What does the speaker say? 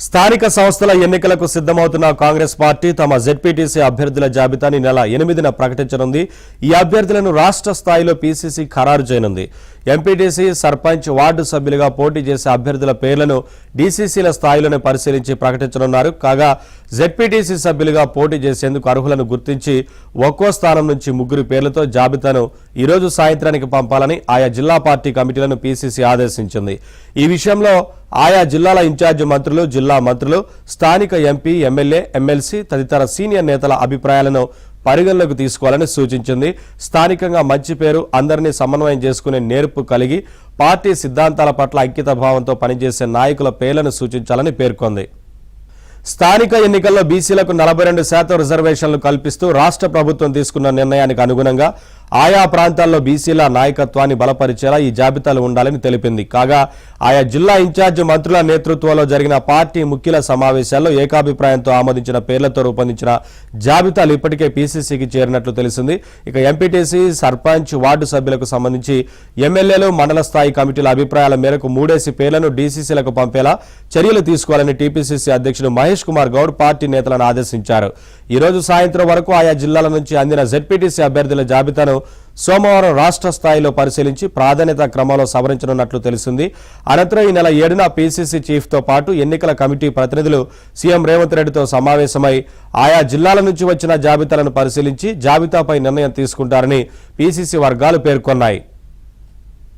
స్థానిక సంస్థల ఎన్నికలకు సిద్ధమవుతున్న కాంగ్రెస్ పార్టీ తమ జెడ్పీటీసీ అభ్యర్థుల జాబితాని నెల 8న ప్రకటించనుంది. ఈ అభ్యర్థులను రాష్ట్ర స్థాయిలో పీసీసీ ఖరారు చేయనుంది. ఎంపీటీసీ, సర్పంచ్, వార్డు సభ్యులుగా పోటీ చేసే అభ్యర్థుల పేర్లను డీసీసీల స్థాయిలోనే పరిశీలించి ప్రకటించనున్నారు. కాగా జెడ్పీటీసీ సభ్యులుగా పోటీ చేసేందుకు అర్హులను గుర్తించి ఒక్కో స్థానం నుంచి 3 పేర్లతో జాబితాను ఈ రోజు సాయంత్రానికి పంపాలని ఆయా జిల్లా పార్టీ కమిటీలను పీసీసీ ఆదేశించింది. ఈ విషయంలో ఆయా జిల్లాల ఇన్ఛార్జి మంత్రులు, జిల్లా మంత్రులు, స్థానిక ఎంపీ, ఎమ్మెల్యే, ఎమ్మెల్సీ తదితర సీనియర్ నేతల అభిప్రాయాలను పరిగణలోకి తీసుకోవాలని సూచించింది. స్థానికంగా మంచి పేరు, అందరినీ సమన్వయం చేసుకునే నేర్పు కలిగి పార్టీ సిద్ధాంతాల పట్ల అంకిత భావంతో పనిచేసే నాయకుల పేర్లను సూచించాలని పేర్కొంది. స్థానిక ఎన్నికల్లో బీసీలకు 42% రిజర్వేషన్లు కల్పిస్తూ రాష్ట్ర ప్రభుత్వం తీసుకున్న నిర్ణయానికి అనుగుణంగా ఆయా ప్రాంతాల్లో బీసీల నాయకత్వాన్ని బలపరిచేలా ఈ జాబితాలు ఉండాలని తెలిపింది. కాగా ఆయా జిల్లా ఇన్ఛార్జి మంత్రుల నేతృత్వంలో జరిగిన పార్టీ ముఖ్యుల సమావేశాల్లో ఏకాభిప్రాయంతో ఆమోదించిన పేర్లతో రూపొందించిన జాబితాలు ఇప్పటికే పీసీసీకి చేరినట్లు తెలిసింది. ఇక ఎంపీటీసీ, సర్పంచ్, వార్డు సభ్యులకు సంబంధించి ఎమ్మెల్యేలు, మండల స్థాయి కమిటీల అభిప్రాయాల మేరకు 3 పేర్లను డీసీసీలకు పంపేలా చర్యలు తీసుకోవాలని టీపీసీసీ అధ్యక్షుడు మహేష్ కుమార్ గౌడ్ పార్టీ నేతలను ఆదేశించారు. ఈ రోజు సాయంత్రం వరకు ఆయా జిల్లాల నుంచి అందిన జెడ్పీటీసీ అభ్యర్థుల జాబితాను సోమవారం రాష్ట్ర స్థాయిలో పరిశీలించి ప్రాధాన్యత క్రమంలో సవరించనున్నట్లు తెలిసింది. అనంతరం ఈ నెల 7న పీసీసీ చీఫ్తో పాటు ఎన్నికల కమిటీ ప్రతినిధులు సీఎం రేవంత్ రెడ్డితో సమావేశమై ఆయా జిల్లాల నుంచి వచ్చిన జాబితాలను పరిశీలించి జాబితాపై నిర్ణయం తీసుకుంటారని పీసీసీ వర్గాలు పేర్కొన్నాయి.